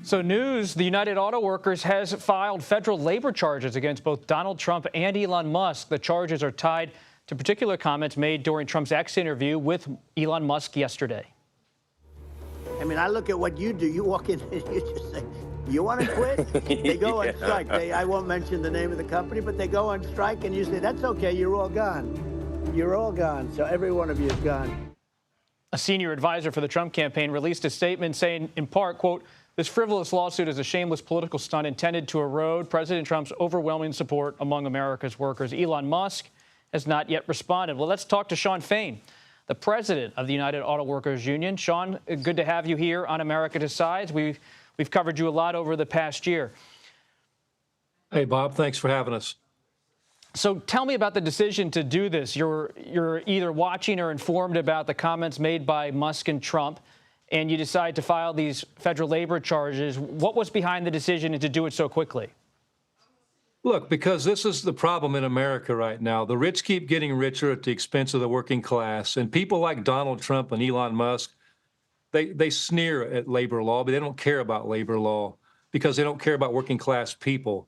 So news, the United Auto Workers has filed federal labor charges against both Donald Trump and Elon Musk. The charges are tied to particular comments made during Trump's X interview with Elon Musk yesterday. I mean, I look at what you do. You walk in and you just say, you want to quit? They go on strike. I won't mention the name of the company, but they go on strike and you say, that's okay, you're all gone. You're all gone. So every one of you is gone. A senior advisor for the Trump campaign released a statement saying, in part, quote, this frivolous lawsuit is a shameless political stunt intended to erode President Trump's overwhelming support among America's workers. Elon Musk has not yet responded. Well, let's talk to Shawn Fain, the president of the United Auto Workers Union. Shawn, good to have you here on America Decides. We've covered you a lot over the past year. Hey, Bob, thanks for having us. So tell me about the decision to do this. You're either watching or informed about the comments made by Musk and Trump, and you decide to file these federal labor charges. What was behind the decision and to do it so quickly? Look, because this is the problem in America right now. The rich keep getting richer at the expense of the working class. And people like Donald Trump and Elon Musk, they sneer at labor law, but they don't care about labor law because they don't care about working class people.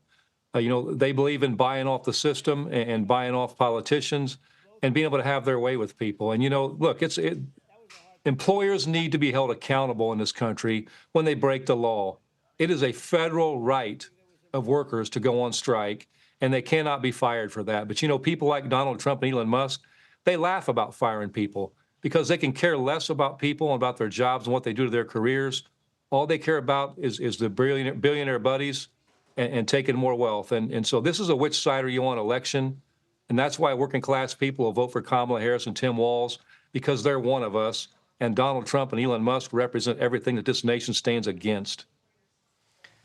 They believe in buying off the system and buying off politicians and being able to have their way with people. And, look, employers need to be held accountable in this country when they break the law. It is a federal right of workers to go on strike, and they cannot be fired for that. But, people like Donald Trump and Elon Musk, they laugh about firing people because they can care less about people and about their jobs and what they do to their careers. All they care about is the billionaire buddies and taking more wealth. And so this is a which side are you on election. And that's why working class people will vote for Kamala Harris and Tim Walz, because they're one of us. And Donald Trump and Elon Musk represent everything that this nation stands against.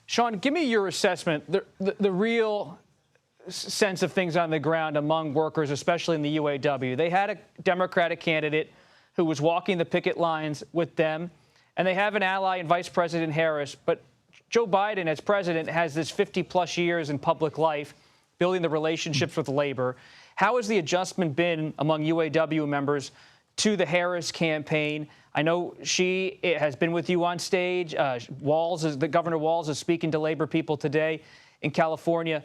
Shawn, give me your assessment, the real sense of things on the ground among workers, especially in the UAW. They had a Democratic candidate who was walking the picket lines with them, and they have an ally in Vice President Harris. But Joe Biden, as president, has this 50-plus years in public life, building the relationships with labor. How has the adjustment been among UAW members to the Harris campaign? I know she has been with you on stage. Governor Walz is speaking to labor people today in California.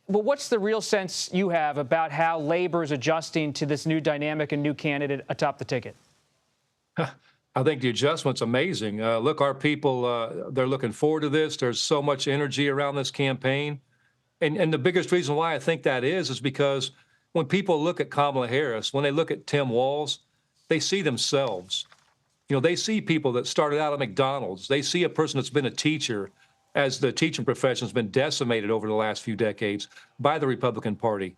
But what's the real sense you have about how labor is adjusting to this new dynamic and new candidate atop the ticket? I think the adjustment's amazing. Look, our people, they're looking forward to this. There's so much energy around this campaign. And the biggest reason why I think that is because when people look at Kamala Harris, when they look at Tim Walz, they see themselves. They see people that started out at McDonald's. They see a person that's been a teacher as the teaching profession has been decimated over the last few decades by the Republican Party.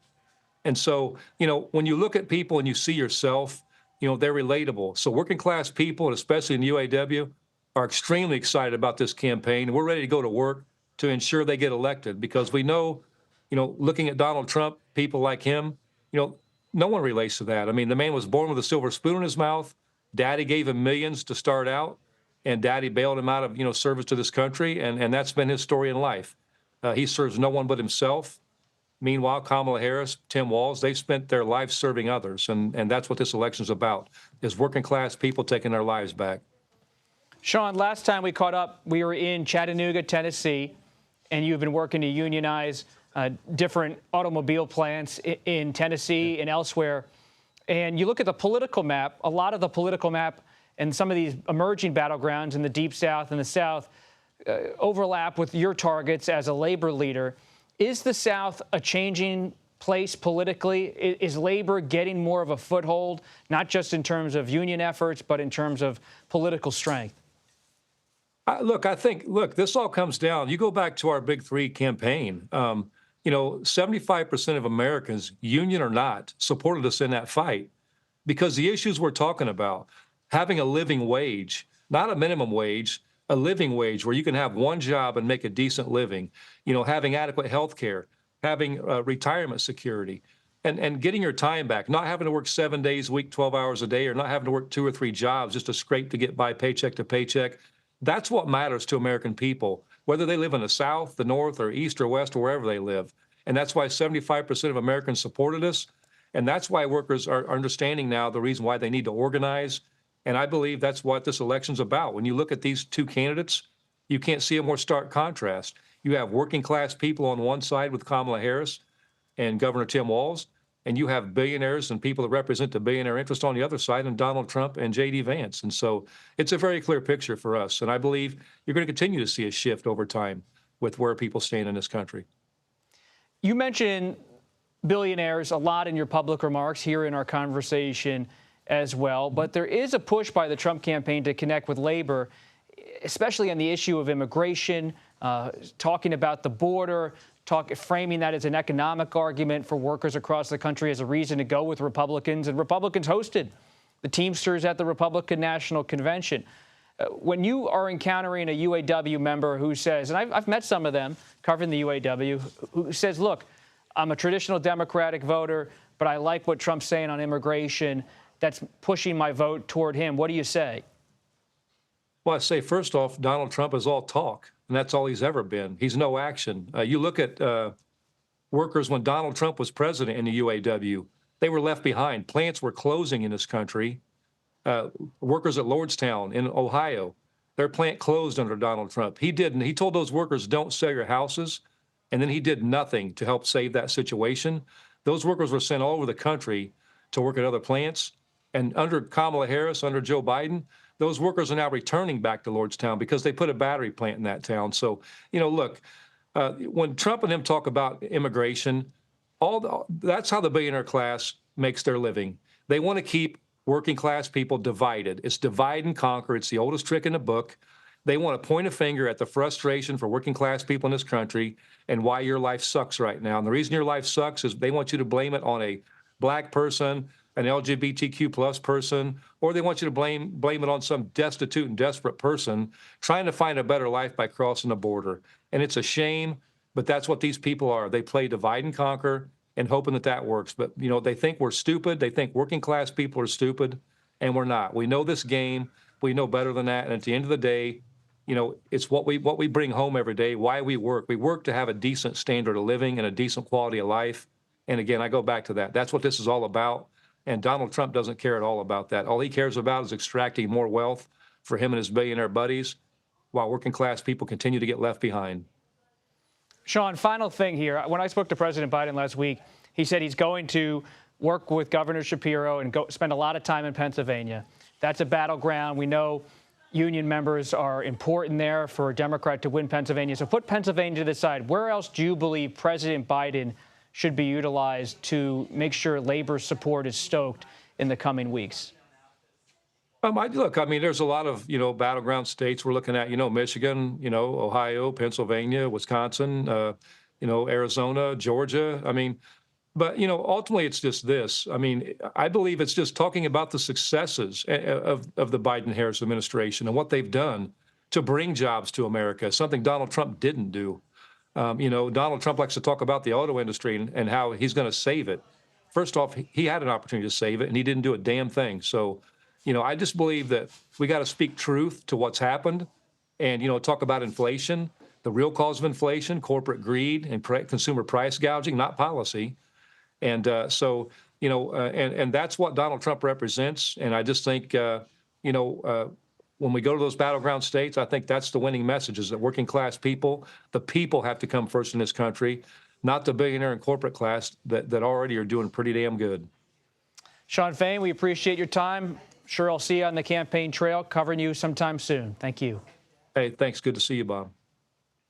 And so, when you look at people and you see yourself, they're relatable. So working class people, and especially in the UAW, are extremely excited about this campaign. We're ready to go to work to ensure they get elected because we know, looking at Donald Trump, people like him, no one relates to that. I mean, the man was born with a silver spoon in his mouth. Daddy gave him millions to start out, and Daddy bailed him out of, service to this country, and that's been his story in life. He serves no one but himself. Meanwhile, Kamala Harris, Tim Walz, they've spent their lives serving others, and that's what this election is about, is working-class people taking their lives back. Shawn, last time we caught up, we were in Chattanooga, Tennessee, and you've been working to unionize different automobile plants in Tennessee and elsewhere. And you look at the political map, a lot of the political map and some of these emerging battlegrounds in the Deep South and the South overlap with your targets as a labor leader. Is the South a changing place politically? Is labor getting more of a foothold, not just in terms of union efforts, but in terms of political strength? I think this all comes down. You go back to our Big Three campaign. 75% of Americans, union or not, supported us in that fight because the issues we're talking about, having a living wage, not a minimum wage, a living wage where you can have one job and make a decent living, having adequate health care, having retirement security, and getting your time back, not having to work 7 days a week, 12 hours a day, or not having to work 2 or 3 jobs just to scrape to get by paycheck to paycheck. That's what matters to American people, whether they live in the South, the North, or East or West, or wherever they live. And that's why 75% of Americans supported us. And that's why workers are understanding now the reason why they need to organize. And I believe that's what this election's about. When you look at these two candidates, You can't see a more stark contrast. You have working class people on one side with Kamala Harris and Governor Tim Walz, and you have billionaires and people that represent the billionaire interest on the other side, and Donald Trump and J.D. Vance. And so it's a very clear picture for us. And I believe you're going to continue to see a shift over time with where people stand in this country. You mentioned billionaires a lot in your public remarks here in our conversation as well, but there is a push by the Trump campaign to connect with labor, especially on the issue of immigration, talking about the border, framing that as an economic argument for workers across the country as a reason to go with Republicans. And Republicans hosted the Teamsters at the Republican National Convention. When you are encountering a UAW member who says, and I've met some of them covering the UAW, who says, look, I'm a traditional Democratic voter, but I like what Trump's saying on immigration. That's pushing my vote toward him. What do you say? Well, I say, first off, Donald Trump is all talk, and that's all he's ever been. He's no action. You look at workers when Donald Trump was president in the UAW, they were left behind. Plants were closing in this country. Workers at Lordstown in Ohio, their plant closed under Donald Trump. He didn't. He told those workers, don't sell your houses, and then he did nothing to help save that situation. Those workers were sent all over the country to work at other plants. And under Kamala Harris, under Joe Biden, those workers are now returning back to Lordstown because they put a battery plant in that town. So, look, when Trump and him talk about immigration, that's how the billionaire class makes their living. They want to keep working class people divided. It's divide and conquer. It's the oldest trick in the book. They want to point a finger at the frustration for working class people in this country and why your life sucks right now. And the reason your life sucks is they want you to blame it on a black person, an LGBTQ plus person, or they want you to blame it on some destitute and desperate person trying to find a better life by crossing the border. And it's a shame, but that's what these people are. They play divide and conquer and hoping that works. But, they think we're stupid. They think working class people are stupid, and we're not. We know this game. We know better than that. And at the end of the day, it's what we bring home every day, why we work. We work to have a decent standard of living and a decent quality of life. And again, I go back to that. That's what this is all about. And Donald Trump doesn't care at all about that. All he cares about is extracting more wealth for him and his billionaire buddies while working class people continue to get left behind. Shawn, final thing here. When I spoke to President Biden last week, he said he's going to work with Governor Shapiro and go spend a lot of time in Pennsylvania. That's a battleground. We know union members are important there for a Democrat to win Pennsylvania. So put Pennsylvania to the side. Where else do you believe President Biden should be utilized to make sure labor support is stoked in the coming weeks? There's a lot of, battleground states we're looking at, Michigan, Ohio, Pennsylvania, Wisconsin, Arizona, Georgia. But, ultimately it's just this. I believe it's just talking about the successes of the Biden-Harris administration and what they've done to bring jobs to America, something Donald Trump didn't do. Donald Trump likes to talk about the auto industry and how he's going to save it. First off, he had an opportunity to save it, and he didn't do a damn thing. So, I just believe that we got to speak truth to what's happened and, talk about inflation, the real cause of inflation, corporate greed and consumer price gouging, not policy. And and that's what Donald Trump represents. And I just think, when we go to those battleground states, I think that's the winning message, is that working class people, the people have to come first in this country, not the billionaire and corporate class that already are doing pretty damn good. Shawn Fain, we appreciate your time. Sure, I'll see you on the campaign trail, covering you sometime soon. Thank you. Hey, thanks. Good to see you, Bob.